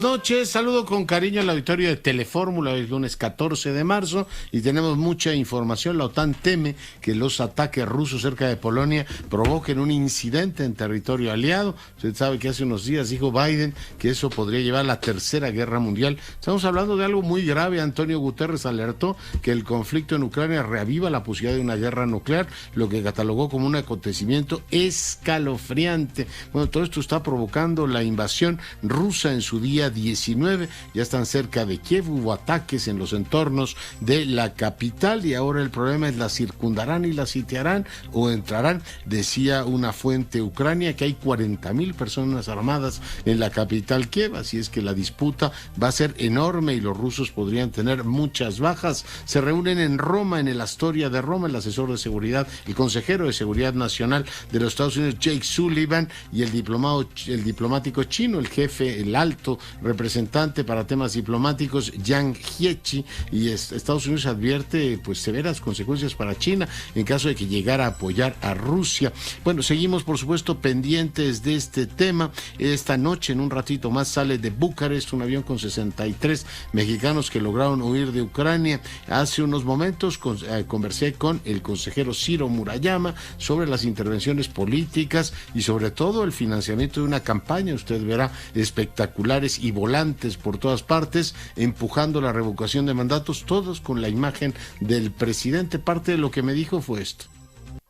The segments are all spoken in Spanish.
Noches, saludo con cariño al auditorio de Telefórmula, hoy es lunes 14 de marzo y tenemos mucha información. La OTAN teme que los ataques rusos cerca de Polonia provoquen un incidente en territorio aliado. Usted sabe que hace unos días dijo Biden que eso podría llevar a la tercera guerra mundial. Estamos hablando de algo muy grave. Antonio Guterres alertó que el conflicto en Ucrania reaviva la posibilidad de una guerra nuclear, lo que catalogó como un acontecimiento escalofriante. Bueno, todo esto está provocando la invasión rusa en su día 19, ya están cerca de Kiev, hubo ataques en los entornos de la capital y ahora el problema es la circundarán y la sitiarán o entrarán. Decía una fuente ucrania que hay 40,000 personas armadas en la capital Kiev, así es que la disputa va a ser enorme y los rusos podrían tener muchas bajas. Se reúnen en Roma, en el Astoria de Roma, el asesor de seguridad, el consejero de seguridad nacional de los Estados Unidos, Jake Sullivan, y el diplomático chino, el jefe, el alto representante para temas diplomáticos, Yang Jiechi, y Estados Unidos advierte pues severas consecuencias para China en caso de que llegara a apoyar a Rusia. Bueno, seguimos por supuesto pendientes de este tema. Esta noche, en un ratito más, sale de Bucarest un avión con 63 mexicanos que lograron huir de Ucrania. Hace unos momentos conversé con el consejero Ciro Murayama sobre las intervenciones políticas y sobre todo el financiamiento de una campaña, usted verá, espectaculares y volantes por todas partes, empujando la revocación de mandatos, todos con la imagen del presidente. Parte de lo que me dijo fue esto.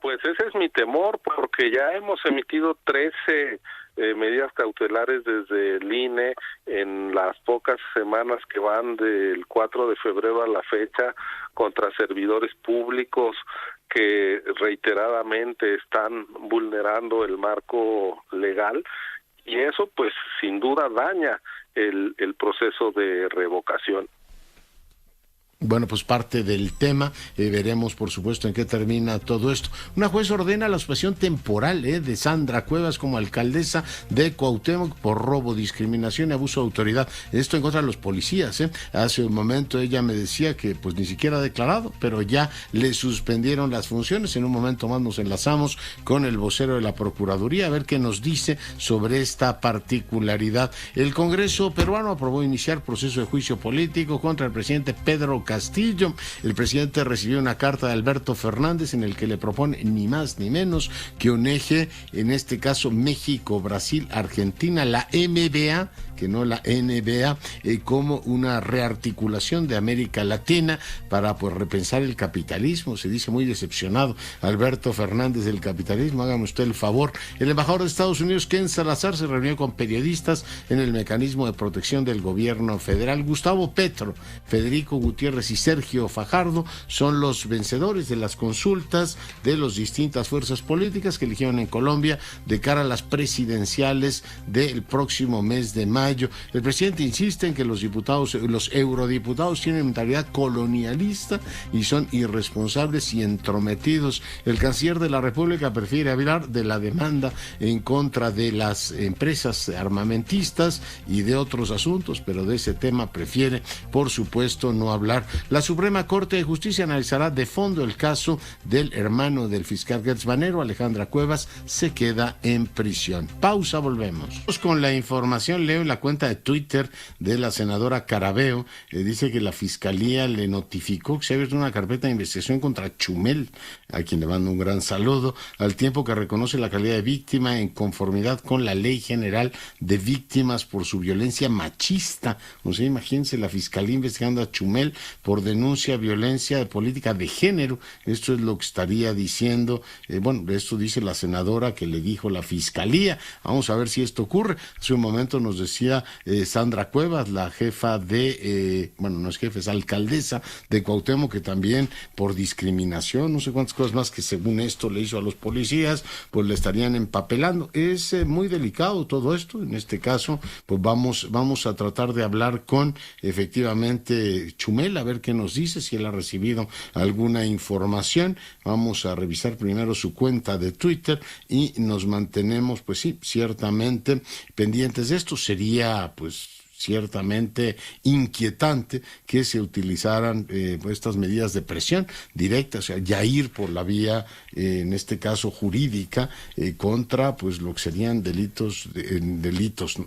Pues ese es mi temor, porque ya hemos emitido 13 medidas cautelares desde el INE en las pocas semanas que van del 4 de febrero a la fecha contra servidores públicos que reiteradamente están vulnerando el marco legal, y eso pues sin duda daña el proceso de revocación. Bueno, pues parte del tema, veremos por supuesto en qué termina todo esto. Una juez ordena la suspensión temporal de Sandra Cuevas como alcaldesa de Cuauhtémoc por robo, discriminación y abuso de autoridad. Esto en contra de los policías. Hace un momento ella me decía que pues ni siquiera ha declarado, pero ya le suspendieron las funciones. En un momento más nos enlazamos con el vocero de la Procuraduría a ver qué nos dice sobre esta particularidad. El Congreso peruano aprobó iniciar proceso de juicio político contra el presidente Pedro Castillo. El presidente recibió una carta de Alberto Fernández en el que le propone ni más ni menos que un eje, en este caso México, Brasil, Argentina, la MBA, que no la NBA, como una rearticulación de América Latina para pues repensar el capitalismo. Se dice muy decepcionado Alberto Fernández del capitalismo. Hágame usted el favor. El embajador de Estados Unidos, Ken Salazar, se reunió con periodistas en el mecanismo de protección del gobierno federal. Gustavo Petro, Federico Gutiérrez y Sergio Fajardo son los vencedores de las consultas de las distintas fuerzas políticas que eligieron en Colombia de cara a las presidenciales del próximo mes de mayo. El presidente insiste en que los eurodiputados tienen mentalidad colonialista y son irresponsables y entrometidos. El canciller de la República prefiere hablar de la demanda en contra de las empresas armamentistas y de otros asuntos, pero de ese tema prefiere, por supuesto, no hablar. La Suprema Corte de Justicia analizará de fondo el caso del hermano del fiscal Gertz Manero. Alejandra Cuevas se queda en prisión. Pausa, volvemos. Con la información, leo en la cuenta de Twitter de la senadora Carabeo, dice que la fiscalía le notificó que se ha abierto una carpeta de investigación contra Chumel, a quien le mando un gran saludo, al tiempo que reconoce la calidad de víctima en conformidad con la Ley General de Víctimas por su violencia machista. O sea, imagínense la fiscalía investigando a Chumel por denuncia de violencia de política de género. Esto es lo que estaría diciendo, esto dice la senadora que le dijo la fiscalía. Vamos a ver si esto ocurre. Hace un momento nos decía Sandra Cuevas, la jefa de, no es jefa, es alcaldesa de Cuauhtémoc, que también por discriminación, no sé cuántas cosas más que según esto le hizo a los policías, pues le estarían empapelando. Es muy delicado todo esto. En este caso, pues vamos a tratar de hablar con efectivamente Chumel, a ver qué nos dice, si él ha recibido alguna información. Vamos a revisar primero su cuenta de Twitter y nos mantenemos, pues sí, ciertamente pendientes de esto. Sería, pues, ciertamente inquietante que se utilizaran estas medidas de presión directa, o sea, ya ir por la vía, en este caso jurídica, contra pues lo que serían delitos,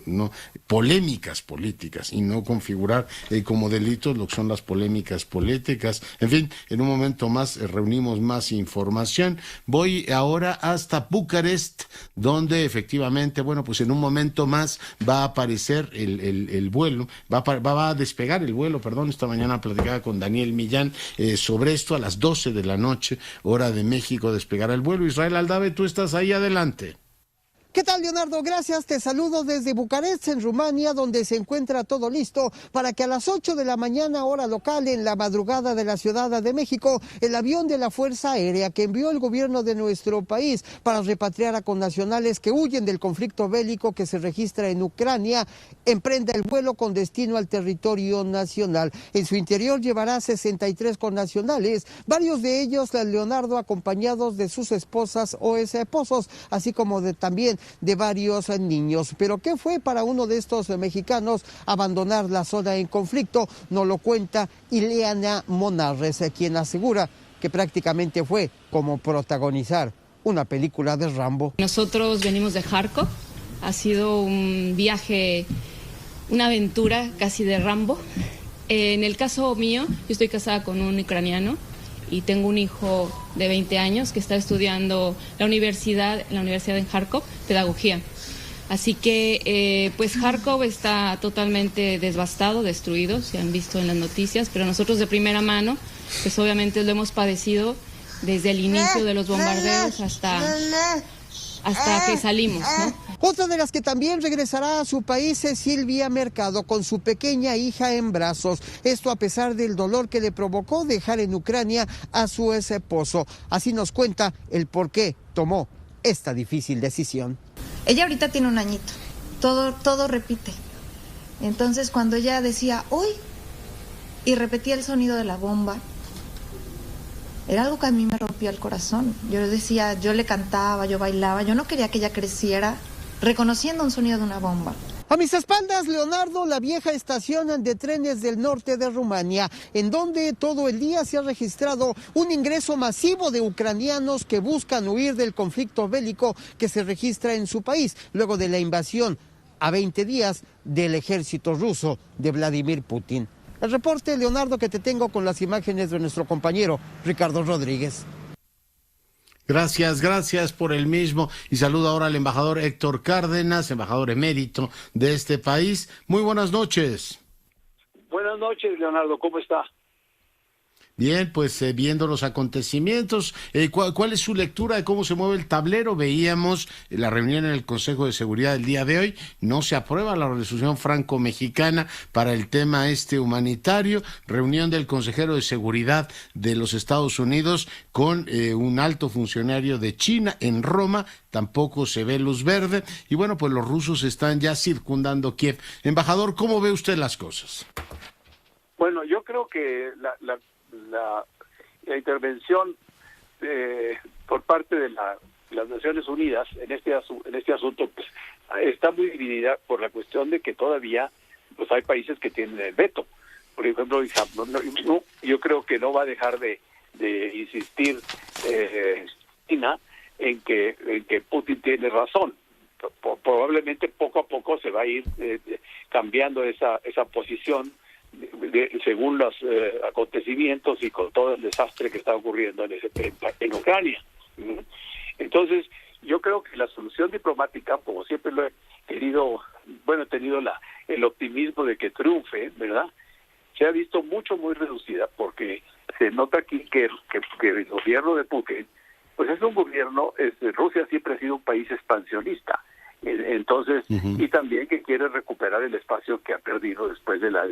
no polémicas políticas, y no configurar como delitos lo que son las polémicas políticas. En fin, en un momento más reunimos más información. Voy ahora hasta Bucarest, donde efectivamente, bueno, pues en un momento más va a aparecer el vuelo, va a despegar el vuelo, perdón. Esta mañana platicaba con Daniel Millán sobre esto. A las 12 de la noche, hora de México, despegará el vuelo. Israel Aldave, tú estás ahí, adelante. ¿Qué tal, Leonardo? Gracias, te saludo desde Bucarest, en Rumania, donde se encuentra todo listo para que a las 8 de la mañana, hora local, en la madrugada de la Ciudad de México, el avión de la Fuerza Aérea que envió el gobierno de nuestro país para repatriar a connacionales que huyen del conflicto bélico que se registra en Ucrania, emprenda el vuelo con destino al territorio nacional. En su interior llevará 63 connacionales, varios de ellos, Leonardo, acompañados de sus esposas o esposos, así como también de varios niños. Pero ¿qué fue para uno de estos mexicanos abandonar la zona en conflicto? Nos lo cuenta Ileana Monarres, quien asegura que prácticamente fue como protagonizar una película de Rambo. Nosotros venimos de Kharkov, ha sido un viaje, una aventura casi de Rambo. En el caso mío, yo estoy casada con un ucraniano y tengo un hijo de 20 años que está estudiando en la universidad en Kharkov, pedagogía. Así que, pues Kharkov está totalmente devastado, destruido, se han visto en las noticias, pero nosotros de primera mano, pues obviamente lo hemos padecido desde el inicio de los bombardeos hasta que salimos, ¿no? Otra de las que también regresará a su país es Silvia Mercado, con su pequeña hija en brazos. Esto a pesar del dolor que le provocó dejar en Ucrania a su esposo. Así nos cuenta el por qué tomó esta difícil decisión. Ella ahorita tiene 1 añito, todo repite. Entonces cuando ella decía ¡uy! Y repetía el sonido de la bomba, era algo que a mí me rompía el corazón. Yo decía, yo le cantaba, yo bailaba, yo no quería que ella creciera reconociendo un sonido de una bomba. A mis espaldas, Leonardo, la vieja estación de trenes del norte de Rumania, en donde todo el día se ha registrado un ingreso masivo de ucranianos que buscan huir del conflicto bélico que se registra en su país, luego de la invasión a 20 días del ejército ruso de Vladimir Putin. El reporte, Leonardo, que te tengo con las imágenes de nuestro compañero Ricardo Rodríguez. Gracias por el mismo, y saludo ahora al embajador Héctor Cárdenas, embajador emérito de este país. Muy buenas noches. Buenas noches, Leonardo, ¿cómo está? Bien, pues viendo los acontecimientos, ¿cuál es su lectura de cómo se mueve el tablero? Veíamos la reunión en el Consejo de Seguridad del día de hoy, no se aprueba la resolución franco-mexicana para el tema humanitario, reunión del consejero de Seguridad de los Estados Unidos con un alto funcionario de China en Roma, tampoco se ve luz verde, y bueno, pues los rusos están ya circundando Kiev. Embajador, ¿cómo ve usted las cosas? Bueno, yo creo que la intervención por parte de las Naciones Unidas en este asunto pues, está muy dividida por la cuestión de que todavía pues hay países que tienen el veto. Por ejemplo, yo creo que no va a dejar de insistir China en que Putin tiene razón. Probablemente poco a poco se va a ir cambiando esa posición según los acontecimientos y con todo el desastre que está ocurriendo en Ucrania. Entonces, yo creo que la solución diplomática, como siempre lo he querido, he tenido el optimismo de que triunfe, ¿verdad? Se ha visto muy reducida, porque se nota aquí que el gobierno de Putin, pues es un gobierno, Rusia siempre ha sido un país expansionista. Entonces, y también que quiere recuperar el espacio que ha perdido después de la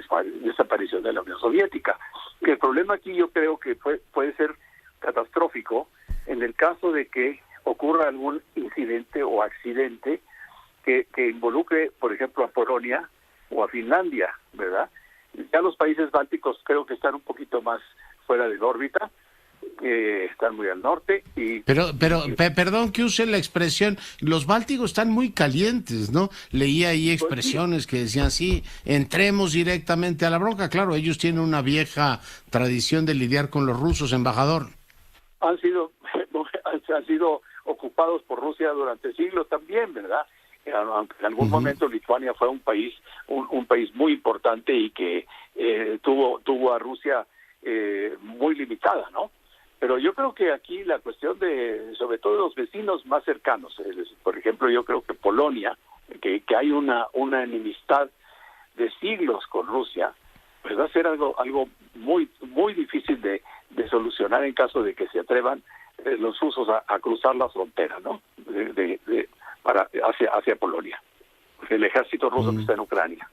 desaparición de la Unión Soviética. El problema aquí yo creo que puede ser catastrófico en el caso de que ocurra algún incidente o accidente que involucre, por ejemplo, a Polonia o a Finlandia, ¿verdad? Ya los países bálticos creo que están un poquito más fuera de la órbita, están muy al norte. Perdón que use la expresión, los bálticos están muy calientes, ¿no? Leía ahí expresiones que decían, sí, entremos directamente a la bronca. Claro, ellos tienen una vieja tradición de lidiar con los rusos, embajador. Han sido ocupados por Rusia durante siglos también, ¿verdad? Aunque en algún momento Lituania fue un país muy importante y que tuvo a Rusia muy limitada, ¿no? Pero yo creo que aquí la cuestión sobre todo los vecinos más cercanos, por ejemplo, yo creo que Polonia, que hay una enemistad de siglos con Rusia, pues va a ser algo muy muy difícil de solucionar en caso de que se atrevan los rusos a cruzar la frontera, ¿no? Hacia Polonia, el ejército ruso que está en Ucrania.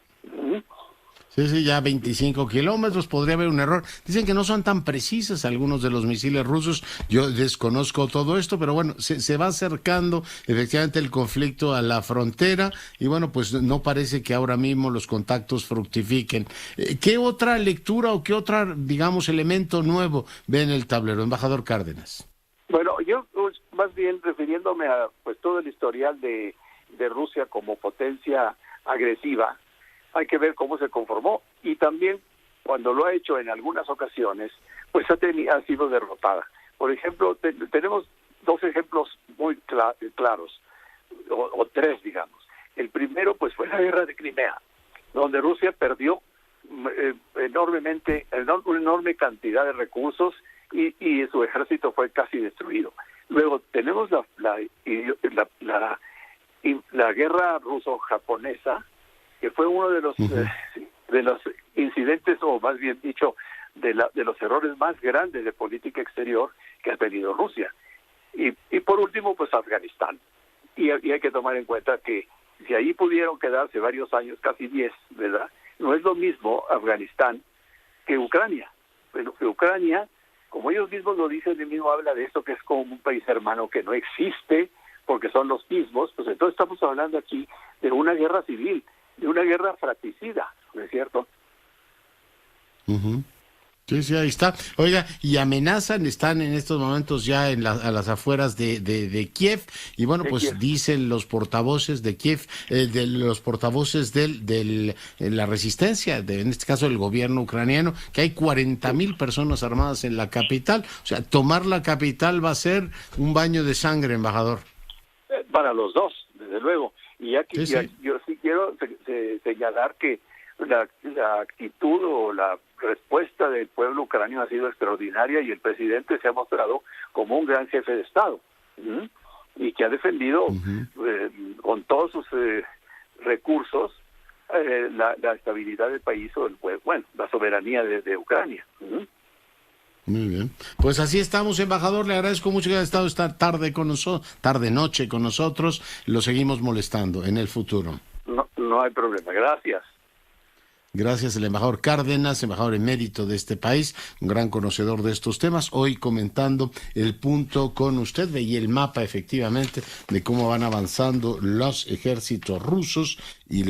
Sí, ya 25 kilómetros, podría haber un error. Dicen que no son tan precisas algunos de los misiles rusos. Yo desconozco todo esto, pero bueno, se va acercando efectivamente el conflicto a la frontera y bueno, pues no parece que ahora mismo los contactos fructifiquen. ¿Qué otra lectura o qué otra, digamos, elemento nuevo ve en el tablero, embajador Cárdenas? Bueno, yo más bien refiriéndome a pues todo el historial de Rusia como potencia agresiva, hay que ver cómo se conformó y también cuando lo ha hecho en algunas ocasiones, pues ha sido derrotada. Por ejemplo, tenemos dos ejemplos muy claros, o tres, digamos. El primero, pues fue la guerra de Crimea, donde Rusia perdió una enorme cantidad de recursos y su ejército fue casi destruido. Luego tenemos la guerra ruso-japonesa, que fue uno de los incidentes, o más bien dicho, de los errores más grandes de política exterior que ha tenido Rusia. Y por último, pues Afganistán. Y hay que tomar en cuenta que si ahí pudieron quedarse varios años, casi 10, ¿verdad? No es lo mismo Afganistán que Ucrania. Pero que Ucrania, como ellos mismos lo dicen, el mismo habla de esto que es como un país hermano que no existe, porque son los mismos, pues entonces estamos hablando aquí de una guerra civil, de una guerra fratricida, ¿no es cierto? Sí, ahí está. Oiga, y amenazan, están en estos momentos ya a las afueras de Kiev, y bueno, pues dicen los portavoces de Kiev, los portavoces de la resistencia, en este caso el gobierno ucraniano, que hay 40,000 personas armadas en la capital. O sea, tomar la capital va a ser un baño de sangre, embajador. Para los dos, desde luego. Y aquí yo sí quiero señalar que la actitud o la respuesta del pueblo ucraniano ha sido extraordinaria y el presidente se ha mostrado como un gran jefe de Estado y que ha defendido con todos sus recursos la estabilidad del país o la soberanía de Ucrania. Muy bien. Pues así estamos, embajador. Le agradezco mucho que haya estado esta tarde-noche con nosotros. Lo seguimos molestando en el futuro. No hay problema. Gracias. Gracias, el embajador Cárdenas, embajador emérito de este país, un gran conocedor de estos temas. Hoy comentando el punto con usted, veía el mapa efectivamente de cómo van avanzando los ejércitos rusos y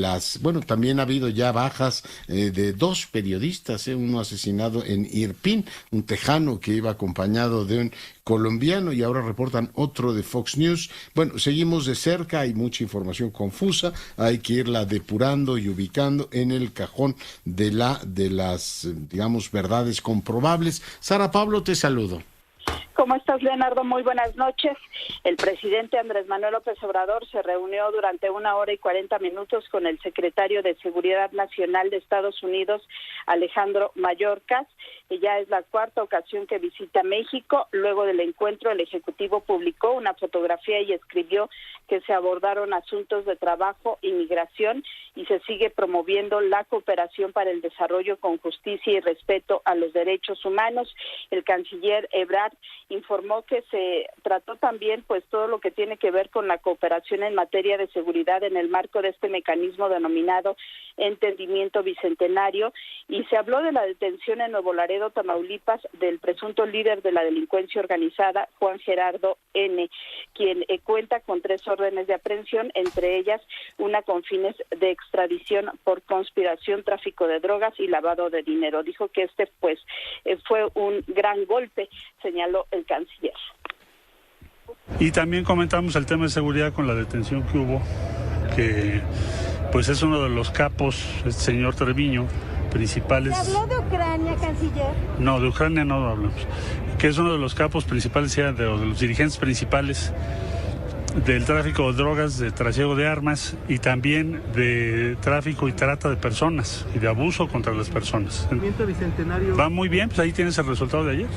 también ha habido ya bajas de 2 periodistas, uno asesinado en Irpin, un tejano que iba acompañado de un colombiano, y ahora reportan otro de Fox News. Bueno, seguimos de cerca, hay mucha información confusa, hay que irla depurando y ubicando en el cajón de las, digamos, verdades comprobables. Sara Pablo, te saludo. ¿Cómo estás, Leonardo? Muy buenas noches. El presidente Andrés Manuel López Obrador se reunió durante 1 hora y 40 minutos con el secretario de Seguridad Nacional de Estados Unidos, Alejandro Mayorkas, que ya es la 4ª ocasión que visita México. Luego del encuentro, el Ejecutivo publicó una fotografía y escribió que se abordaron asuntos de trabajo y migración y se sigue promoviendo la cooperación para el desarrollo con justicia y respeto a los derechos humanos. El canciller Ebrard informó que se trató también pues todo lo que tiene que ver con la cooperación en materia de seguridad en el marco de este mecanismo denominado Entendimiento Bicentenario, y se habló de la detención en Nuevo Laredo, Tamaulipas, del presunto líder de la delincuencia organizada, Juan Gerardo N., quien cuenta con 3 órdenes de aprehensión, entre ellas una con fines de extradición por conspiración, tráfico de drogas y lavado de dinero. Dijo que fue un gran golpe, señaló el canciller. Y también comentamos el tema de seguridad con la detención que hubo, que pues es uno de los capos, el señor Treviño, principales. ¿Se habló de Ucrania, canciller? No, de Ucrania no hablamos. Que es uno de los capos principales, de los dirigentes principales del tráfico de drogas, de trasiego de armas y también de tráfico y trata de personas y de abuso contra las personas. Va muy bien, pues ahí tienes el resultado de ayer.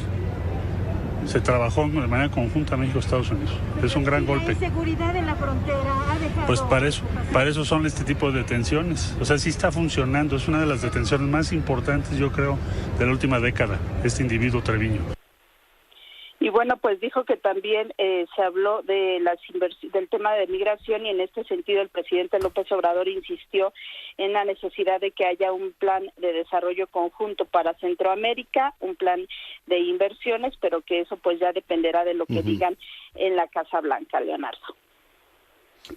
Se trabajó de manera conjunta México-Estados Unidos. Es un gran golpe. ¿La inseguridad en la frontera ha dejado...? Pues para eso son este tipo de detenciones. O sea, sí está funcionando. Es una de las detenciones más importantes, yo creo, de la última década, este individuo Treviño. Y bueno, pues dijo que también se habló de del tema de migración, y en este sentido el presidente López Obrador insistió en la necesidad de que haya un plan de desarrollo conjunto para Centroamérica, un plan de inversiones, pero que eso pues ya dependerá de lo que digan en la Casa Blanca, Leonardo.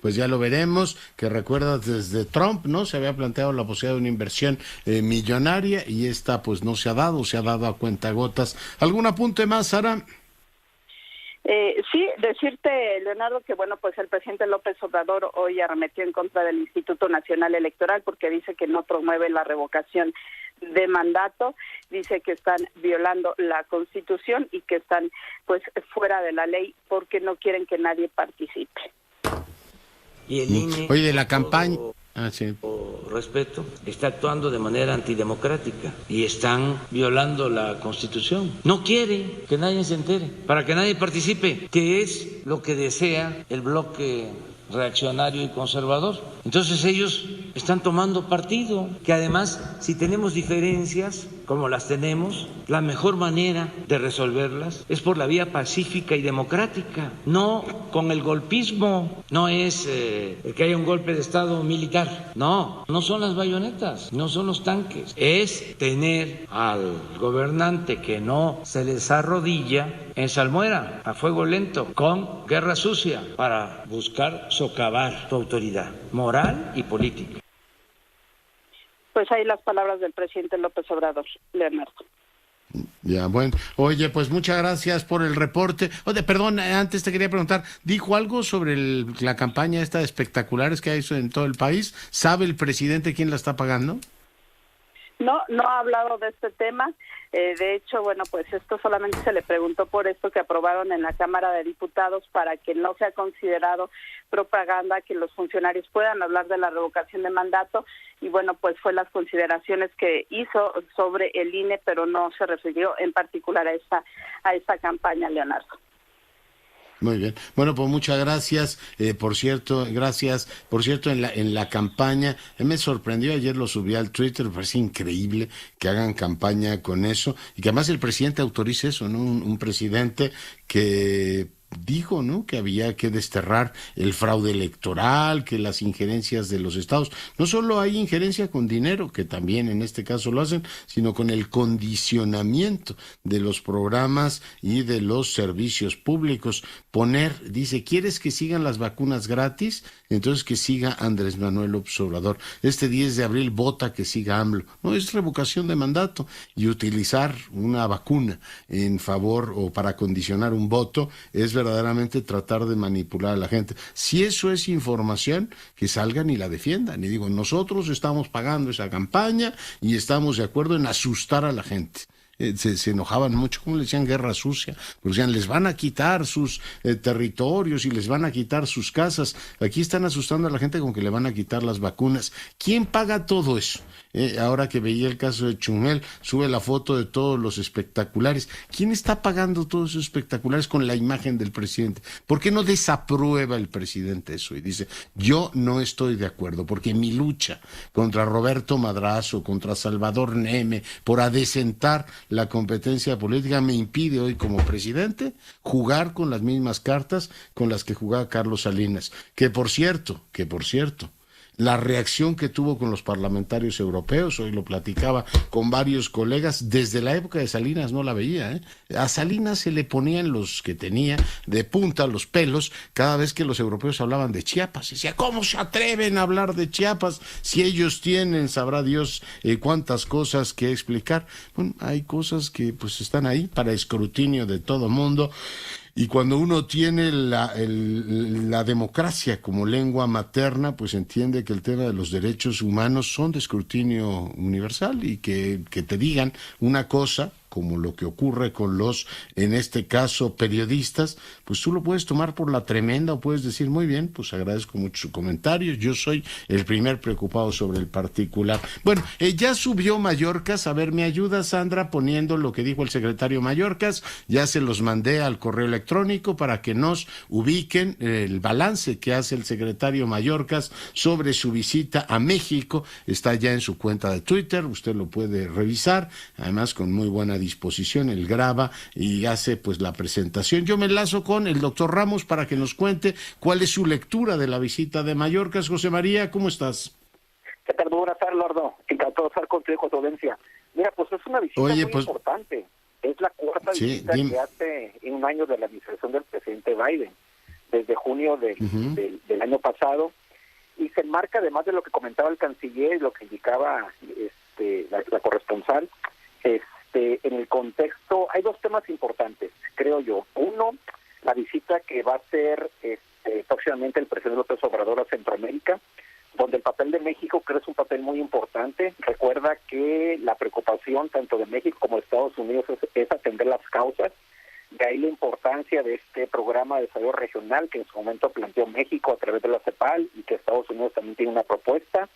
Pues ya lo veremos, que recuerdas desde Trump, ¿no? Se había planteado la posibilidad de una inversión millonaria y esta pues no se ha dado a cuentagotas. ¿Algún apunte más, Sara? Sí, decirte, Leonardo, que bueno, pues el presidente López Obrador hoy arremetió en contra del Instituto Nacional Electoral porque dice que no promueve la revocación de mandato, dice que están violando la Constitución y que están pues fuera de la ley porque no quieren que nadie participe. Y el INE, oye, de la campaña, respeto, está actuando de manera antidemocrática y están violando la Constitución. No quieren que nadie se entere, para que nadie participe, que es lo que desea el bloque reaccionario y conservador. Entonces ellos están tomando partido, que además, si tenemos diferencias, como las tenemos, la mejor manera de resolverlas es por la vía pacífica y democrática, no con el golpismo. No es que haya un golpe de Estado militar, no son las bayonetas, no son los tanques, es tener al gobernante que no se les arrodilla en salmuera, a fuego lento, con guerra sucia, para buscar socavar su autoridad moral y política. Pues ahí las palabras del presidente López Obrador, Leonardo. Ya, bueno. Oye, pues muchas gracias por el reporte. Oye, perdón, antes te quería preguntar, ¿dijo algo sobre la campaña esta de espectaculares que hay en todo el país? ¿Sabe el presidente quién la está pagando? No ha hablado de este tema. De hecho, bueno, pues esto solamente se le preguntó por esto que aprobaron en la Cámara de Diputados para que no sea considerado propaganda que los funcionarios puedan hablar de la revocación de mandato, y bueno, pues fue las consideraciones que hizo sobre el INE, pero no se refirió en particular a esta campaña, Leonardo. Muy bien. Bueno, pues muchas gracias. Por cierto, en la campaña, me sorprendió, ayer lo subí al Twitter, me parece increíble que hagan campaña con eso y que además el presidente autorice eso, ¿no? Un presidente que dijo, ¿no?, que había que desterrar el fraude electoral, que las injerencias de los estados, no solo hay injerencia con dinero, que también en este caso lo hacen, sino con el condicionamiento de los programas y de los servicios públicos. Dice, ¿quieres que sigan las vacunas gratis? Entonces que siga Andrés Manuel López Obrador. Este 10 de abril vota que siga AMLO. No, es revocación de mandato, y utilizar una vacuna en favor o para condicionar un voto es verdaderamente tratar de manipular a la gente. Si eso es información, que salgan y la defiendan. Y digo, nosotros estamos pagando esa campaña y estamos de acuerdo en asustar a la gente. Se enojaban mucho, como le decían, guerra sucia, pues decían, les van a quitar sus territorios y les van a quitar sus casas. Aquí están asustando a la gente con que le van a quitar las vacunas. ¿Quién paga todo eso? Ahora que veía el caso de Chumel, sube la foto de todos los espectaculares. ¿Quién está pagando todos esos espectaculares con la imagen del presidente? ¿Por qué no desaprueba el presidente eso? Y dice, yo no estoy de acuerdo, porque mi lucha contra Roberto Madrazo, contra Salvador Neme, por adecentar la competencia política, me impide hoy como presidente jugar con las mismas cartas con las que jugaba Carlos Salinas. Que por cierto, la reacción que tuvo con los parlamentarios europeos. Hoy lo platicaba con varios colegas, desde la época de Salinas no la veía, ¿eh? A Salinas se le ponían los que tenía de punta los pelos cada vez que los europeos hablaban de Chiapas. Decía, ¿cómo se atreven a hablar de Chiapas si ellos tienen, sabrá Dios, cuántas cosas que explicar? Bueno, hay cosas que pues están ahí para escrutinio de todo mundo. Y cuando uno tiene la democracia como lengua materna, pues entiende que el tema de los derechos humanos son de escrutinio universal, y que te digan una cosa como lo que ocurre con los, en este caso, periodistas, pues tú lo puedes tomar por la tremenda, o puedes decir, muy bien, pues agradezco mucho su comentario, yo soy el primer preocupado sobre el particular. Bueno, ya subió Mayorkas, a ver, ¿me ayuda, Sandra, poniendo lo que dijo el secretario Mayorkas? Ya se los mandé al correo electrónico para que nos ubiquen el balance que hace el secretario Mayorkas sobre su visita a México. Está ya en su cuenta de Twitter, usted lo puede revisar, además con muy buena disposición, él graba y hace pues la presentación. Yo me enlazo con el doctor Ramos para que nos cuente cuál es su lectura de la visita de Mayorkas. José María, ¿cómo estás? ¿Qué tal? Buenas tardes, Lordo. Encantado de estar contigo, con tu audiencia. Mira, pues es una visita muy importante. Es la cuarta visita que hace en un año de la administración del presidente Biden, desde junio del año pasado, y se enmarca, además de lo que comentaba el canciller y lo que indicaba la corresponsal, en el contexto. Hay dos temas importantes, creo yo. Uno, la visita que va a hacer próximamente el presidente López Obrador a Centroamérica, donde el papel de México creo es un papel muy importante. Recuerda que la preocupación tanto de México como de Estados Unidos es atender las causas. De ahí la importancia de este programa de desarrollo regional que en su momento planteó México a través de la CEPAL, y que Estados Unidos también tiene una propuesta.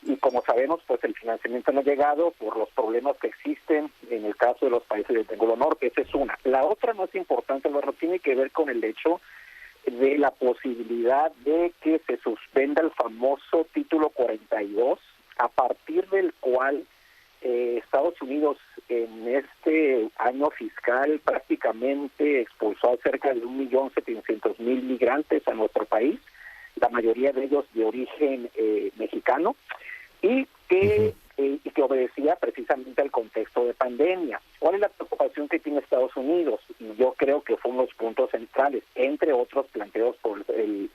Y como sabemos, pues el financiamiento no ha llegado por los problemas que existen en el caso de los países del Triángulo Norte. Esa es una. La otra más importante, tiene que ver con el hecho de la posibilidad de que se suspenda el famoso título 42, a partir del cual Estados Unidos en este año fiscal prácticamente expulsó a cerca de 1.700.000 migrantes a nuestro país, la mayoría de ellos de origen mexicano, y que obedecía precisamente al contexto de pandemia. ¿Cuál es la preocupación que tiene Estados Unidos? Y yo creo que fue uno de los puntos centrales, entre otros planteados por el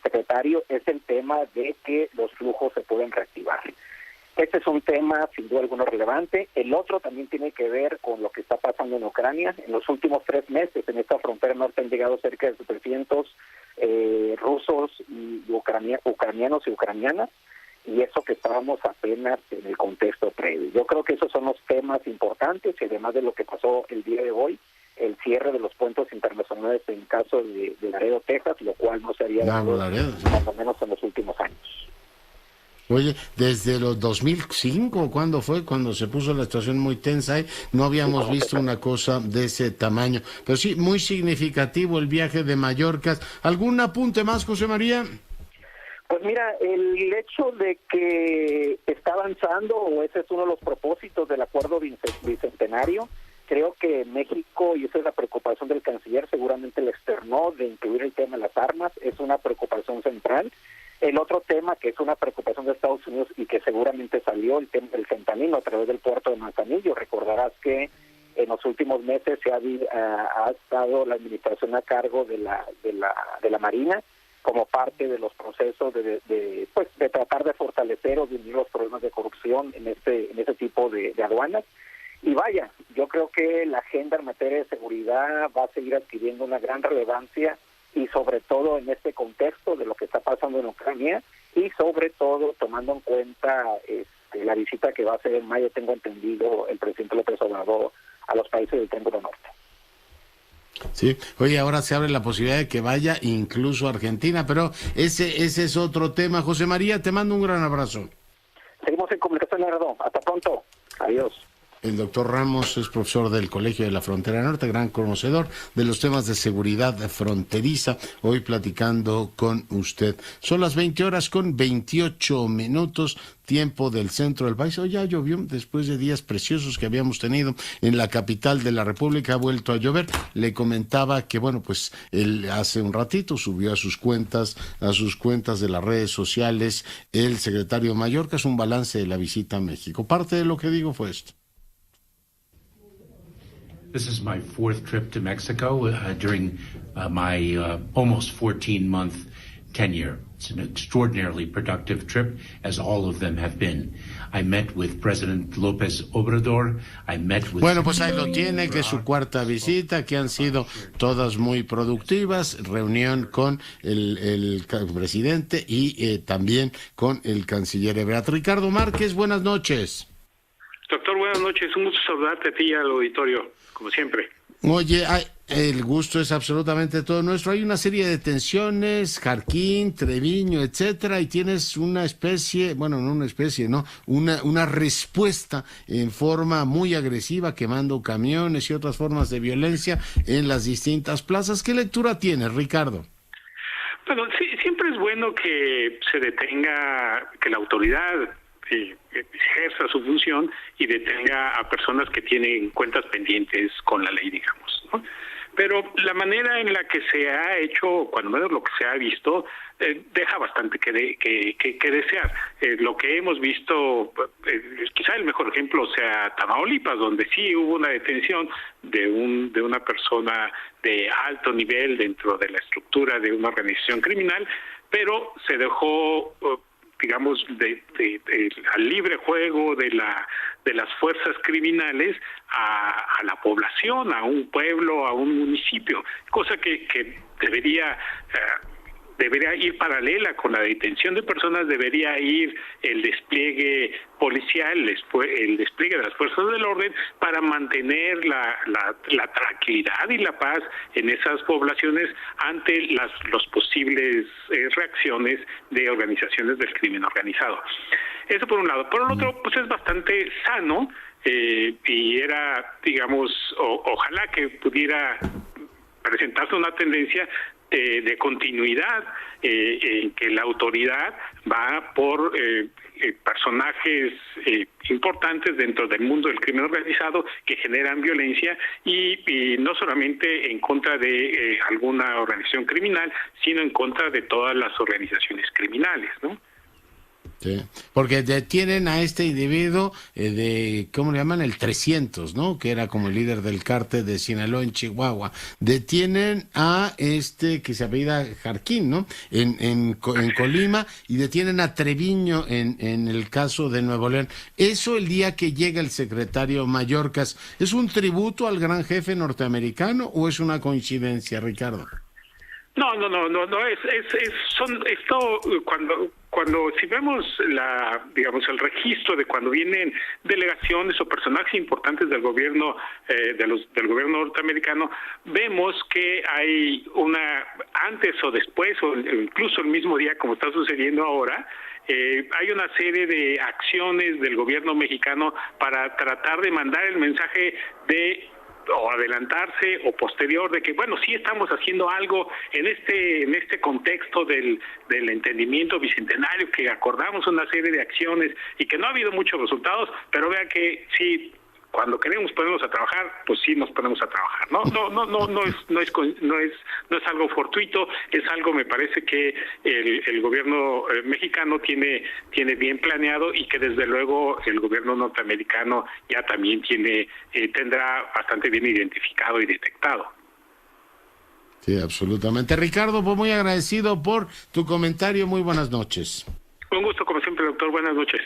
secretario, es el tema de que los flujos se pueden reactivar. Este es un tema sin duda alguna relevante. El otro también tiene que ver con lo que está pasando en Ucrania. En los últimos 3 meses en esta frontera norte han llegado cerca de 700 rusos y ucranianos y ucranianas, y eso que estábamos apenas en el contexto previo. Yo creo que esos son los temas importantes, y además de lo que pasó el día de hoy, el cierre de los puentes internacionales en caso de Laredo, Texas, lo cual no se había dado por lo menos en los últimos años. Oye, desde los 2005, ¿cuándo fue? Cuando se puso la situación muy tensa, no habíamos visto una cosa de ese tamaño. Pero sí, muy significativo el viaje de Mayorkas. ¿Algún apunte más, José María? Pues mira, el hecho de que está avanzando, o ese es uno de los propósitos del acuerdo bicentenario, creo que México, y esa es la preocupación del canciller, seguramente le externó, de incluir el tema de las armas, es una preocupación central. El otro tema que es una preocupación de Estados Unidos y que seguramente salió, el tema del fentanilo a través del puerto de Manzanillo. Recordarás que en los últimos meses ha estado la administración a cargo de la Marina como parte de los procesos de tratar de fortalecer o disminuir los problemas de corrupción en ese tipo de aduanas. Y vaya, yo creo que la agenda en materia de seguridad va a seguir adquiriendo una gran relevancia, y sobre todo en este contexto de lo que está pasando en Ucrania, y sobre todo tomando en cuenta la visita que va a hacer en mayo, tengo entendido, el presidente López Obrador a los países del Triángulo Norte. Sí, oye, ahora se abre la posibilidad de que vaya incluso a Argentina, pero ese es otro tema. José María, te mando un gran abrazo. Seguimos en comunicación, Leonardo. Hasta pronto. Adiós. El doctor Ramos es profesor del Colegio de la Frontera Norte, gran conocedor de los temas de seguridad fronteriza, hoy platicando con usted. Son las 20:28, tiempo del centro del país. Hoy ya llovió, después de días preciosos que habíamos tenido en la capital de la República, ha vuelto a llover. Le comentaba que, bueno, pues él hace un ratito subió a sus cuentas de las redes sociales, el secretario mayor, que es un balance de la visita a México. Parte de lo que digo fue esto. This is my fourth trip to Mexico during my almost 14-month tenure. It's an extraordinarily productive trip, as all of them have been. I met with President López Obrador. I met with... Bueno, pues ahí lo tiene, que es su cuarta visita, que han sido todas muy productivas. Reunión con el presidente y también con el canciller Ebrard. Ricardo Márquez, buenas noches. Doctor, buenas noches. Un gusto saludarte a ti y al auditorio, como siempre. Oye, el gusto es absolutamente todo nuestro. Hay una serie de tensiones, Jarquín, Treviño, etcétera, y tienes una especie, bueno, no una especie, no, una respuesta en forma muy agresiva, quemando camiones y otras formas de violencia en las distintas plazas. ¿Qué lectura tienes, Ricardo? Bueno, sí, siempre es bueno que se detenga, que la autoridad ejerza su función y detenga a personas que tienen cuentas pendientes con la ley, digamos, ¿no? Pero la manera en la que se ha hecho, cuando menos lo que se ha visto, deja bastante que desear. Lo que hemos visto, quizá el mejor ejemplo sea Tamaulipas, donde sí hubo una detención de una persona de alto nivel dentro de la estructura de una organización criminal, pero se dejó digamos, al libre juego de las fuerzas criminales a la población, a un pueblo, a un municipio, cosa que debería ir paralela con la detención de personas, debería ir el despliegue policial, el despliegue de las fuerzas del orden para mantener la tranquilidad y la paz en esas poblaciones ante los posibles reacciones de organizaciones del crimen organizado. Eso por un lado. Por el otro, pues es bastante sano y era, digamos, ojalá que pudiera presentarse una tendencia de continuidad en que la autoridad va por personajes importantes dentro del mundo del crimen organizado que generan violencia y no solamente en contra de alguna organización criminal, sino en contra de todas las organizaciones criminales, ¿no? Sí, porque detienen a este individuo de, ¿cómo le llaman? El 300, ¿no? Que era como el líder del cártel de Sinaloa en Chihuahua. Detienen a este que se apellida Jarquín, ¿no? En Colima, y detienen a Treviño en el caso de Nuevo León. Eso el día que llega el secretario Mayorkas, ¿es un tributo al gran jefe norteamericano o es una coincidencia, Ricardo? No, cuando si vemos el registro de cuando vienen delegaciones o personajes importantes del gobierno del gobierno norteamericano, vemos que hay antes o después o incluso el mismo día, como está sucediendo ahora, hay una serie de acciones del gobierno mexicano para tratar de mandar el mensaje o adelantarse o posterior de que, bueno, sí estamos haciendo algo en este contexto del entendimiento bicentenario, que acordamos una serie de acciones y que no ha habido muchos resultados, pero vean que sí, cuando queremos ponernos a trabajar, pues sí nos ponemos a trabajar, ¿no? No es algo fortuito, es algo, me parece que el gobierno mexicano tiene bien planeado y que desde luego el gobierno norteamericano ya también tendrá bastante bien identificado y detectado. Sí, absolutamente. Ricardo, pues muy agradecido por tu comentario. Muy buenas noches. Un gusto, como siempre, doctor. Buenas noches.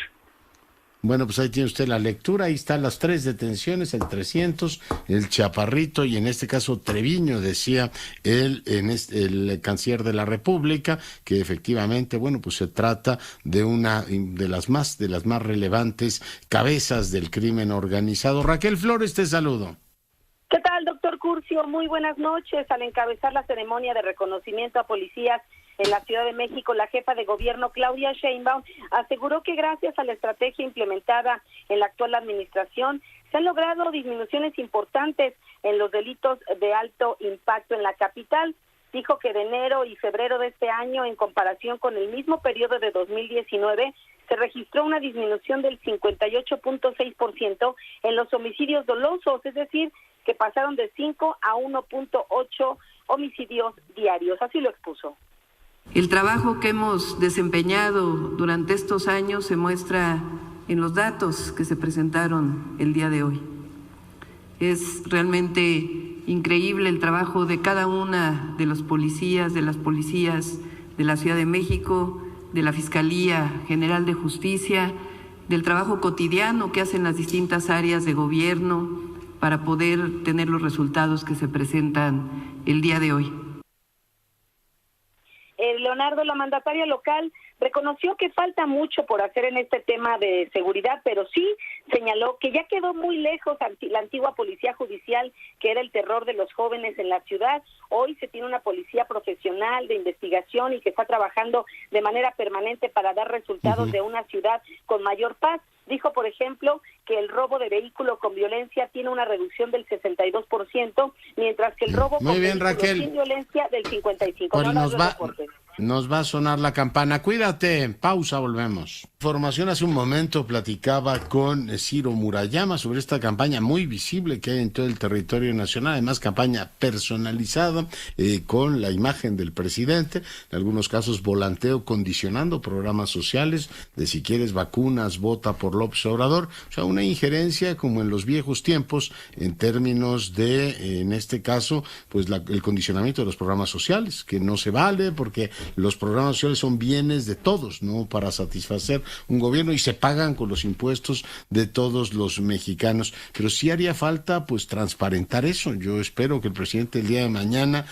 Bueno, pues ahí tiene usted la lectura, ahí están las 3 detenciones, el 300, el Chaparrito y en este caso Treviño, decía el canciller de la República, que efectivamente, bueno, pues se trata de una de las más relevantes cabezas del crimen organizado. Raquel Flores, te saludo. ¿Qué tal, doctor Curcio? Muy buenas noches. Al encabezar la ceremonia de reconocimiento a policías En la Ciudad de México, la jefa de gobierno, Claudia Sheinbaum, aseguró que gracias a la estrategia implementada en la actual administración, se han logrado disminuciones importantes en los delitos de alto impacto en la capital. Dijo que de enero y febrero de este año, en comparación con el mismo periodo de 2019, se registró una disminución del 58.6% en los homicidios dolosos, es decir, que pasaron de 5 a 1.8 homicidios diarios. Así lo expuso. El trabajo que hemos desempeñado durante estos años se muestra en los datos que se presentaron el día de hoy. Es realmente increíble el trabajo de cada una de los policías, de las policías de la Ciudad de México, de la Fiscalía General de Justicia, del trabajo cotidiano que hacen las distintas áreas de gobierno para poder tener los resultados que se presentan el día de hoy. Leonardo, la mandataria local reconoció que falta mucho por hacer en este tema de seguridad, pero sí señaló que ya quedó muy lejos la antigua policía judicial, que era el terror de los jóvenes en la ciudad. Hoy se tiene una policía profesional de investigación y que está trabajando de manera permanente para dar resultados de una ciudad con mayor paz. Dijo, por ejemplo, que el robo de vehículo con violencia tiene una reducción del 62%, mientras que el robo con vehículo sin violencia del 55%. Pues nos va a sonar la campana. Cuídate. Pausa, volvemos. Información, hace un momento platicaba con Ciro Murayama sobre esta campaña muy visible que hay en todo el territorio nacional, además campaña personalizada con la imagen del presidente, en algunos casos volanteo condicionando programas sociales, de si quieres vacunas, vota por López Obrador, o sea, una injerencia como en los viejos tiempos en términos de, en este caso, pues el condicionamiento de los programas sociales, que no se vale porque los programas sociales son bienes de todos, no para satisfacer un gobierno, y se pagan con los impuestos de todos los mexicanos, pero sí haría falta pues transparentar eso. Yo espero que el presidente el día de mañana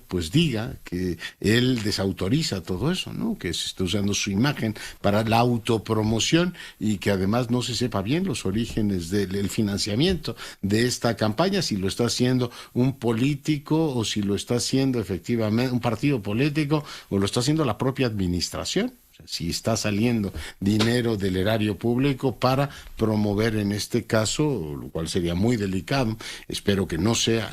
pues diga que él desautoriza todo eso, ¿no? Que se está usando su imagen para la autopromoción y que además no se sepa bien los orígenes del financiamiento de esta campaña, si lo está haciendo un político o si lo está haciendo efectivamente un partido político o lo está haciendo la propia administración. O sea, si está saliendo dinero del erario público para promover en este caso, lo cual sería muy delicado, espero que no sea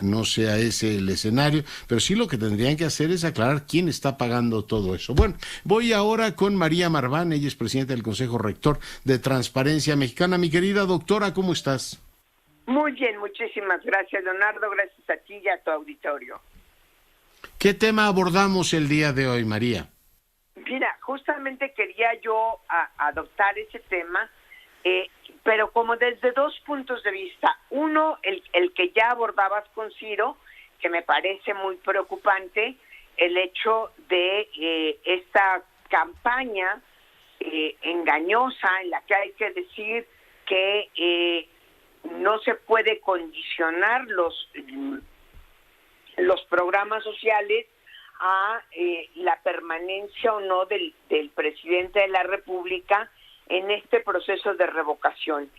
ese el escenario, pero sí lo que tendrían que hacer es aclarar quién está pagando todo eso. Bueno, voy ahora con María Marván, ella es presidenta del Consejo Rector de Transparencia Mexicana. Mi querida doctora, ¿cómo estás? Muy bien, muchísimas gracias, Leonardo, gracias a ti y a tu auditorio. ¿Qué tema abordamos el día de hoy, María? Mira, justamente quería yo adoptar ese tema, pero como desde dos puntos de vista. Uno, el que ya abordabas con Ciro, que me parece muy preocupante, el hecho de esta campaña engañosa en la que hay que decir que no se puede condicionar los programas sociales a la permanencia o no del presidente de la República en este proceso de revocación.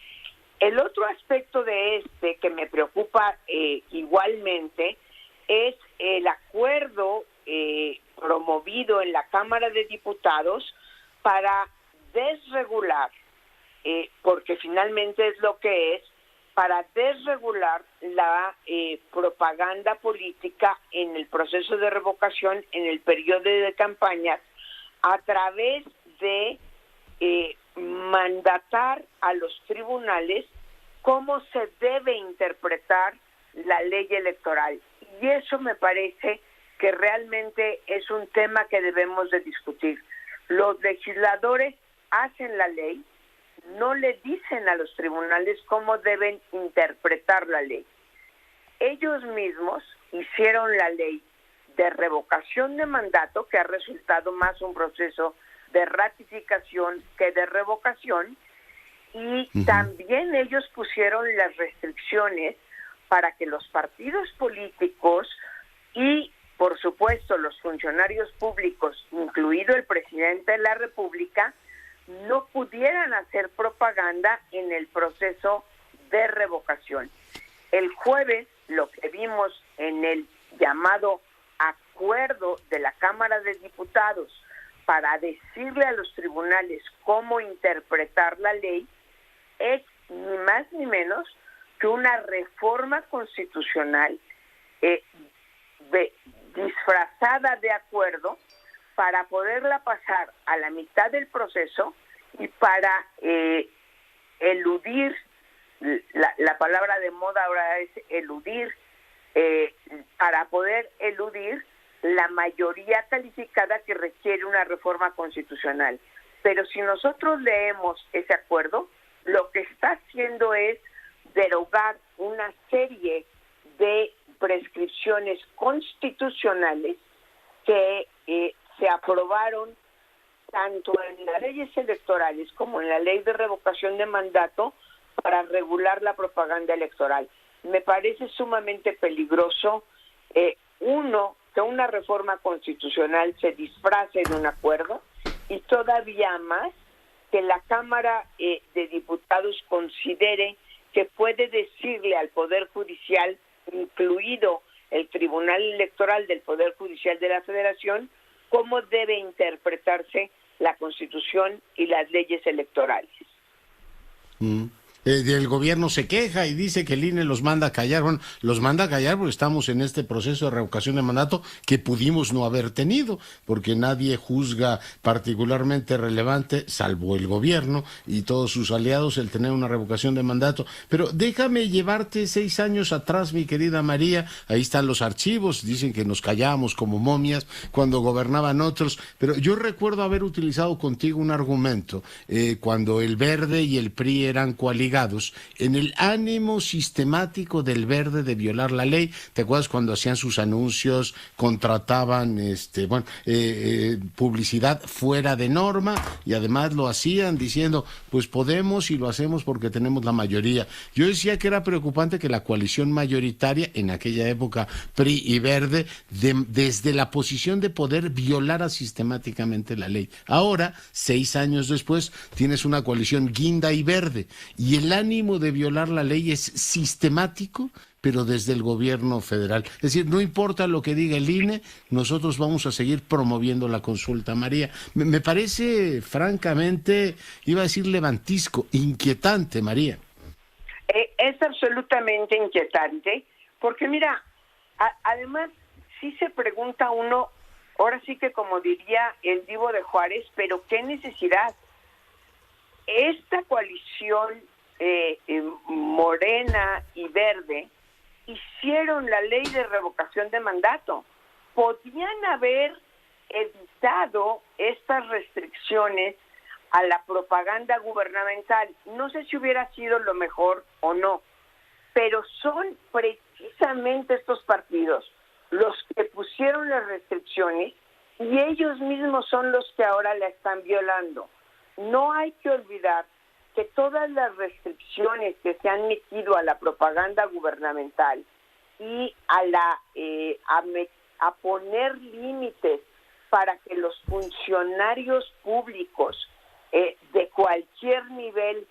El otro aspecto de que me preocupa igualmente es el acuerdo promovido en la Cámara de Diputados para desregular, porque finalmente es lo que es, para desregular la propaganda política en el proceso de revocación, en el periodo de campañas, a través de mandatar a los tribunales cómo se debe interpretar la ley electoral. Y eso me parece que realmente es un tema que debemos de discutir. Los legisladores hacen la ley, no le dicen a los tribunales cómo deben interpretar la ley. Ellos mismos hicieron la ley de revocación de mandato, que ha resultado más un proceso de ratificación que de revocación, y también ellos pusieron las restricciones para que los partidos políticos y, por supuesto, los funcionarios públicos, incluido el presidente de la República, no pudieran hacer propaganda en el proceso de revocación. El jueves, lo que vimos en el llamado acuerdo de la Cámara de Diputados para decirle a los tribunales cómo interpretar la ley es ni más ni menos que una reforma constitucional disfrazada de acuerdo para poderla pasar a la mitad del proceso y para eludir, la palabra de moda ahora es eludir, para poder eludir la mayoría calificada que requiere una reforma constitucional. Pero si nosotros leemos ese acuerdo, lo que está haciendo es derogar una serie de prescripciones constitucionales que se aprobaron tanto en las leyes electorales como en la ley de revocación de mandato para regular la propaganda electoral. Me parece sumamente peligroso, que una reforma constitucional se disfrace de un acuerdo, y todavía más que la Cámara de Diputados considere que puede decirle al Poder Judicial, incluido el Tribunal Electoral del Poder Judicial de la Federación, cómo debe interpretarse la Constitución y las leyes electorales. El gobierno se queja y dice que el INE los manda a callar. Bueno, los manda a callar porque estamos en este proceso de revocación de mandato que pudimos no haber tenido, porque nadie juzga particularmente relevante, salvo el gobierno y todos sus aliados, el tener una revocación de mandato. Pero déjame llevarte 6 años atrás, mi querida María. Ahí están los archivos, dicen que nos callábamos como momias cuando gobernaban otros, pero yo recuerdo haber utilizado contigo un argumento cuando el Verde y el PRI eran coaligados, en el ánimo sistemático del Verde de violar la ley. ¿Te acuerdas cuando hacían sus anuncios, contrataban publicidad fuera de norma, y además lo hacían diciendo, pues podemos y lo hacemos porque tenemos la mayoría? Yo decía que era preocupante que la coalición mayoritaria, en aquella época PRI y Verde, desde la posición de poder violara sistemáticamente la ley. Ahora, 6 años después, tienes una coalición guinda y verde, y el ánimo de violar la ley es sistemático, pero desde el gobierno federal. Es decir, no importa lo que diga el INE, nosotros vamos a seguir promoviendo la consulta, María. Me parece, francamente, iba a decir levantisco, inquietante, María. Es absolutamente inquietante, porque mira, además, sí se pregunta uno, ahora sí que como diría el Divo de Juárez, pero ¿qué necesidad? Esta coalición Morena y Verde hicieron la ley de revocación de mandato. Podían haber evitado estas restricciones a la propaganda gubernamental. No sé si hubiera sido lo mejor o no, pero son precisamente estos partidos los que pusieron las restricciones y ellos mismos son los que ahora la están violando. No hay que olvidar que todas las restricciones que se han metido a la propaganda gubernamental y a poner límites para que los funcionarios públicos de cualquier nivel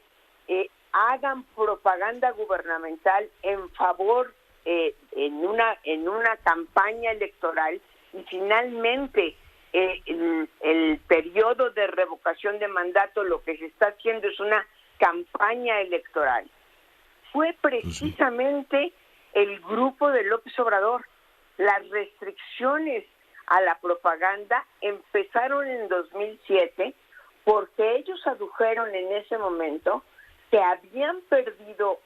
hagan propaganda gubernamental en favor en una campaña electoral, y finalmente el periodo de revocación de mandato lo que se está haciendo es una campaña electoral. Fue precisamente el grupo de López Obrador. Las restricciones a la propaganda empezaron en 2007 porque ellos adujeron en ese momento que habían perdido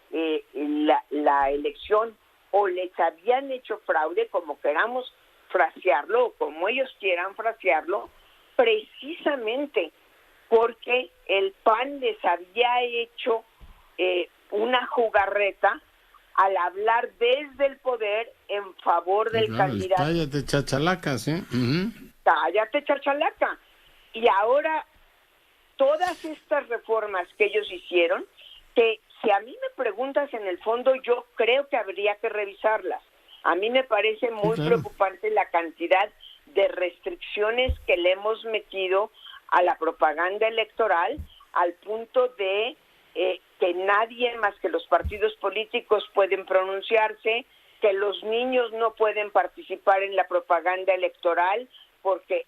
la elección o les habían hecho fraude, como queramos frasearlo o como ellos quieran frasearlo, precisamente porque el PAN les había hecho una jugarreta al hablar desde el poder en favor del candidato. Cállate, chachalacas, ¿eh? Cállate, chachalaca. Y ahora todas estas reformas que ellos hicieron, que si a mí me preguntas en el fondo, yo creo que habría que revisarlas. A mí me parece muy preocupante la cantidad de restricciones que le hemos metido a la propaganda electoral, al punto de que nadie más que los partidos políticos pueden pronunciarse, que los niños no pueden participar en la propaganda electoral porque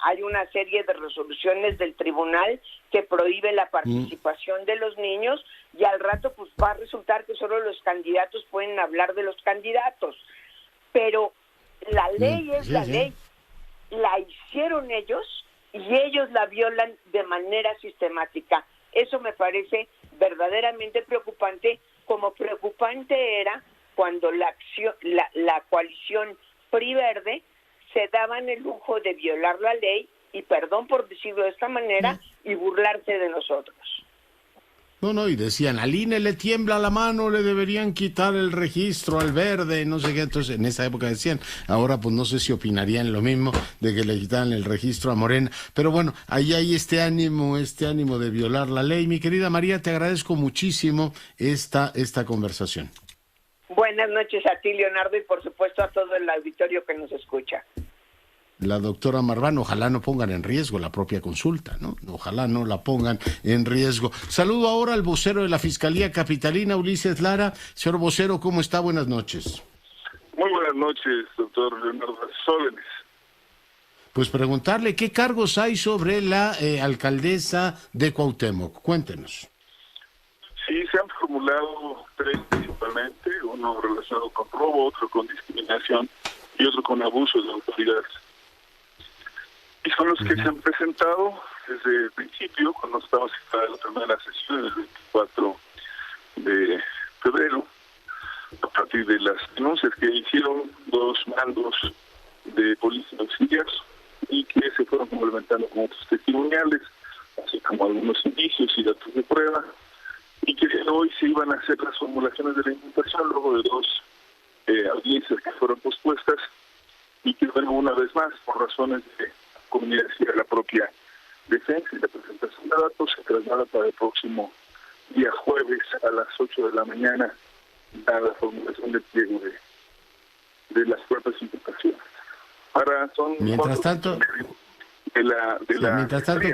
hay una serie de resoluciones del tribunal que prohíbe la participación de los niños, y al rato pues va a resultar que solo los candidatos pueden hablar de los candidatos. Pero la ley es la ley, la hicieron ellos y ellos la violan de manera sistemática. Eso me parece verdaderamente preocupante, como preocupante era cuando la coalición PRI-Verde se daban el lujo de violar la ley, y perdón por decirlo de esta manera, y burlarse de nosotros. No, y decían, al INE le tiembla la mano, le deberían quitar el registro al Verde, no sé qué. Entonces, en esa época decían, ahora pues no sé si opinarían lo mismo de que le quitaran el registro a Morena. Pero bueno, ahí hay este ánimo de violar la ley. Mi querida María, te agradezco muchísimo esta conversación. Buenas noches a ti, Leonardo, y por supuesto a todo el auditorio que nos escucha. La doctora Marván, ojalá no pongan en riesgo la propia consulta, ¿no? Ojalá no la pongan en riesgo. Saludo ahora al vocero de la Fiscalía Capitalina, Ulises Lara. Señor vocero, ¿cómo está? Buenas noches. Muy buenas noches, doctor Leonardo Sólenes. Pues preguntarle qué cargos hay sobre la alcaldesa de Cuauhtémoc. Cuéntenos. Sí, se han formulado 3 principalmente, uno relacionado con robo, otro con discriminación y otro con abuso de autoridades. Y son los que se han presentado desde el principio, cuando estaba citada la primera sesión, el 24 de febrero, a partir de las denuncias que hicieron 2 mandos de policía auxiliar y que se fueron complementando con otros testimoniales, así como algunos indicios y datos de prueba, y que hoy se iban a hacer las formulaciones de la imputación luego de 2 audiencias que fueron pospuestas, y que bueno, una vez más, por razones de, como decía, la propia defensa y la presentación de datos, se traslada para el próximo día jueves a las 8 de la mañana a la formulación del pliego de las propias imputaciones. Mientras tanto,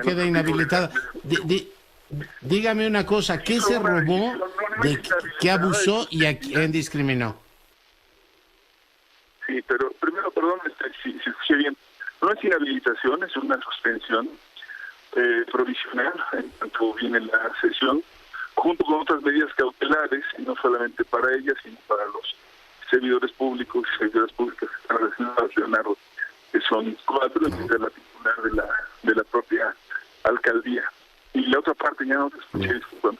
queda inhabilitada. Dígame una cosa, ¿qué se robó, de qué abusó y a quién discriminó? Sí, pero primero, perdón, si escuché bien, no es inhabilitación, es una suspensión provisional en cuanto viene la sesión, junto con otras medidas cautelares, y no solamente para ella, sino para los servidores públicos y servidoras públicas que están relacionados, Leonardo, que son 4, entre la titular de la propia alcaldía. Y la otra parte ya no te escuché, disculpame.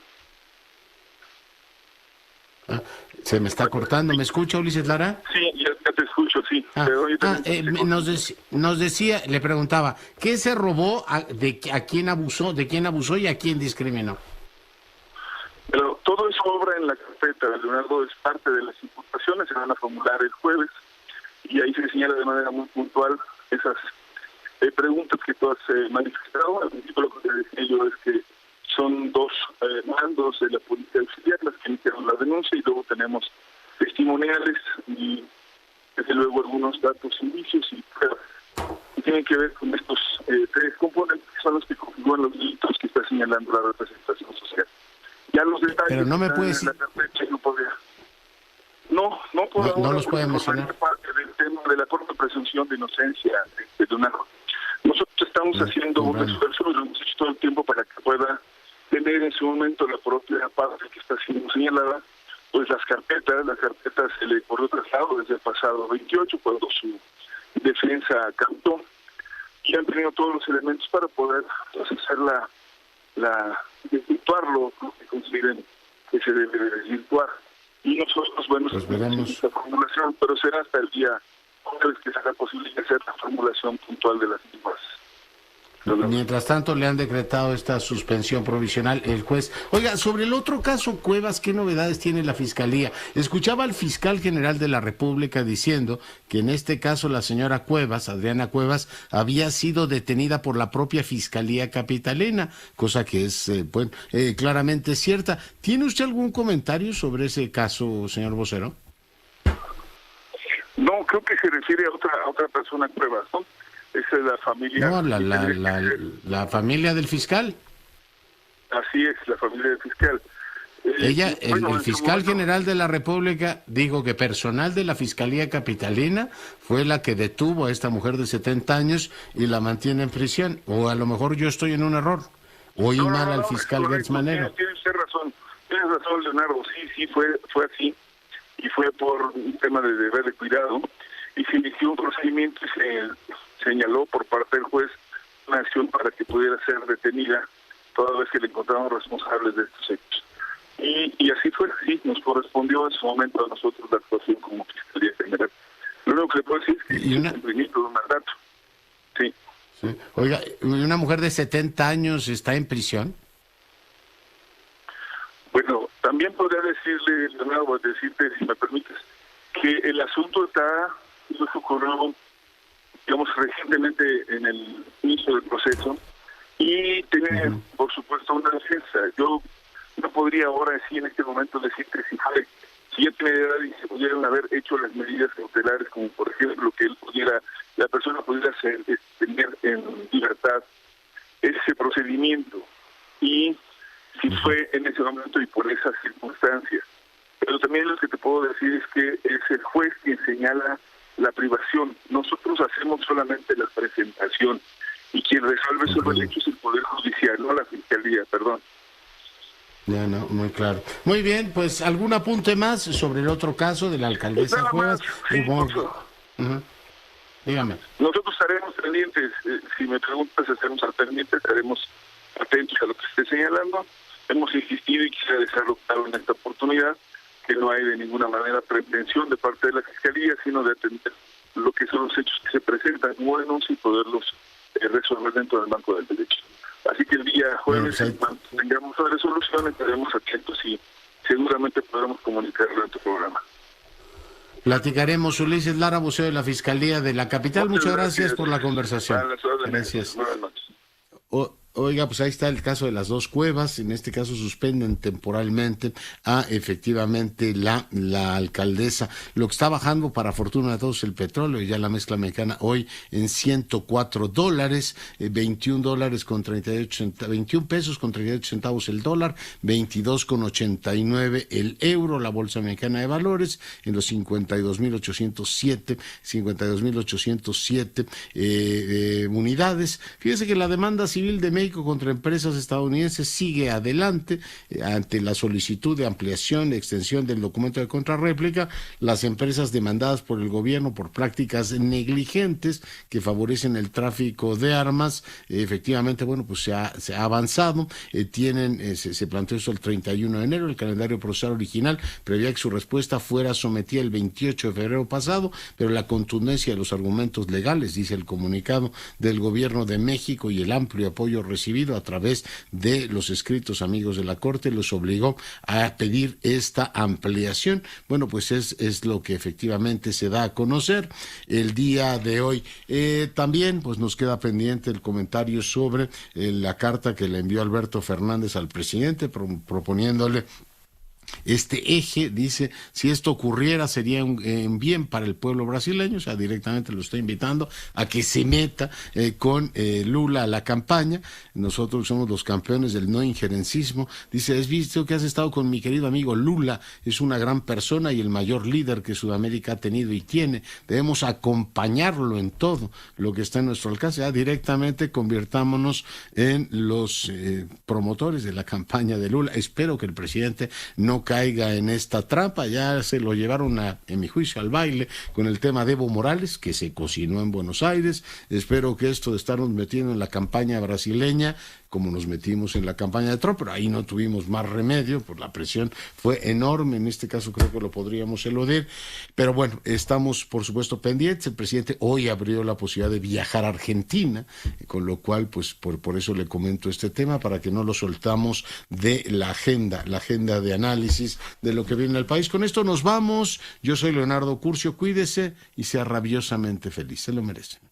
Se me está cortando. ¿Me escucha, Ulises Lara? Sí, ya te escucho, sí. Nos decía, le preguntaba, ¿qué se robó, a quién abusó, de quién abusó y a quién discriminó? Pero todo eso obra en la carpeta de Leonardo, es parte de las imputaciones, se van a formular el jueves, y ahí se señala de manera muy puntual esas preguntas que tú has manifestado. Al principio lo que te decía yo es que son 2 mandos de la policía auxiliar las que iniciaron la denuncia, y luego tenemos testimoniales y desde luego algunos datos, indicios y pruebas que tienen que ver con estos 3 componentes que son los que configuran los delitos que está señalando la representación social. Ya los detalles. Pero no me puedes. No los puede mencionar. Parte del tema de la propia presunción de inocencia de Leonardo. Nosotros estamos haciendo un esfuerzo, lo hemos hecho todo el tiempo para que pueda tener en su momento la propia parte que está siendo señalada, pues las carpetas se le corrió traslado desde el pasado 28, cuando su defensa cantó, y han tenido todos los elementos para poder hacer desvirtuar lo que consideren que se debe desvirtuar. Y nosotros, bueno, pues veremos esta formulación, pero será hasta el día jueves que será posible hacer la formulación puntual de las mismas. Mientras tanto, le han decretado esta suspensión provisional el juez. Oiga, sobre el otro caso Cuevas, ¿qué novedades tiene la Fiscalía? Escuchaba al fiscal general de la República diciendo que en este caso la señora Cuevas, Adriana Cuevas, había sido detenida por la propia Fiscalía Capitalina, cosa que es claramente cierta. ¿Tiene usted algún comentario sobre ese caso, señor vocero? No, creo que se refiere a otra persona, Cuevas, ¿no? Esa es la familia. No, la familia del fiscal. Así es, la familia del fiscal. Ella, el fiscal general de la República, dijo que personal de la Fiscalía Capitalina fue la que detuvo a esta mujer de 70 años y la mantiene en prisión. O a lo mejor yo estoy en un error. Oí mal al fiscal Gertz Manero. Tienes razón, Leonardo. Sí, fue así. Y fue por un tema de deber de cuidado. Y se inició un procedimiento y se señaló por parte del juez una acción para que pudiera ser detenida toda vez que le encontramos responsables de estos hechos. Y así fue, sí, nos correspondió en su momento a nosotros la actuación como Fiscalía General. Lo único que le puedo decir es que es un cumplimiento de un mandato. Sí. Oiga, ¿una mujer de 70 años está en prisión? Bueno, también podría decirle, Leonardo, decirte, si me permites, que el asunto eso ocurrió, digamos, recientemente en el inicio del proceso y tiene, por supuesto, una defensa. Yo no podría ahora, sí, en este momento, decirte si ya tiene edad y se pudieran haber hecho las medidas cautelares, como por ejemplo que la persona pudiera tener en libertad ese procedimiento, y si fue en ese momento y por esas circunstancias. Pero también lo que te puedo decir es que es el juez quien señala la privación. Nosotros hacemos solamente la presentación y quien resuelve sobre el hecho es el Poder Judicial, no la Fiscalía, perdón. Ya, no, muy claro. Muy bien, pues algún apunte más sobre el otro caso de la alcaldesa Cuevas. Dígame. Nosotros estaremos pendientes, si me preguntas, estaremos al pendiente, estaremos atentos a lo que se esté señalando. Hemos insistido y quisiera dejarlo claro en esta oportunidad que no hay de ninguna manera pretensión de parte de la Fiscalía, sino de atender lo que son los hechos que se presentan buenos y poderlos resolver dentro del marco del derecho. Así que el día jueves, cuando tengamos la resolución, estaremos atentos y seguramente podremos comunicarlo en tu programa. Platicaremos. Ulises Lara, vocero de la Fiscalía de la Capital. Muchas gracias por la conversación. Gracias. Buenas noches. Oiga, pues ahí está el caso de las dos cuevas. En este caso suspenden temporalmente a efectivamente la alcaldesa. Lo que está bajando para fortuna de todos el petróleo, ya la mezcla mexicana hoy en $104, 21 dólares con 21 pesos con 38 centavos el dólar, 22,89 el euro, la bolsa mexicana de valores en los 52,807 unidades. Fíjese que la demanda civil de México contra empresas estadounidenses sigue adelante ante la solicitud de ampliación y extensión del documento de contrarréplica. Las empresas demandadas por el gobierno por prácticas negligentes que favorecen el tráfico de armas, efectivamente, bueno, pues se ha avanzado. Se planteó esto el 31 de enero. El calendario procesal original preveía que su respuesta fuera sometida el 28 de febrero pasado, pero la contundencia de los argumentos legales, dice el comunicado del gobierno de México, y el amplio apoyo recibido a través de los escritos amigos de la Corte, los obligó a pedir esta ampliación. Bueno, pues es lo que efectivamente se da a conocer el día de hoy. También pues nos queda pendiente el comentario sobre la carta que le envió Alberto Fernández al presidente proponiéndole este eje. Dice, si esto ocurriera sería un bien para el pueblo brasileño. O sea, directamente lo está invitando a que se meta con Lula a la campaña. Nosotros somos los campeones del no injerencismo. Dice, has visto que has estado con mi querido amigo Lula, es una gran persona y el mayor líder que Sudamérica ha tenido y tiene. Debemos acompañarlo en todo lo que está en nuestro alcance. Ya directamente convirtámonos en los promotores de la campaña de Lula. Espero que el presidente no caiga en esta trampa. Ya se lo llevaron en mi juicio al baile con el tema de Evo Morales, que se cocinó en Buenos Aires. Espero que esto de estarnos metiendo en la campaña brasileña, como nos metimos en la campaña de Trump, pero ahí no tuvimos más remedio, pues la presión fue enorme. En este caso creo que lo podríamos eludir, pero bueno, estamos por supuesto pendientes. El presidente hoy abrió la posibilidad de viajar a Argentina, con lo cual pues por eso le comento este tema, para que no lo soltamos de la agenda de análisis de lo que viene al país. Con esto nos vamos. Yo soy Leonardo Curcio, cuídese y sea rabiosamente feliz, se lo merecen.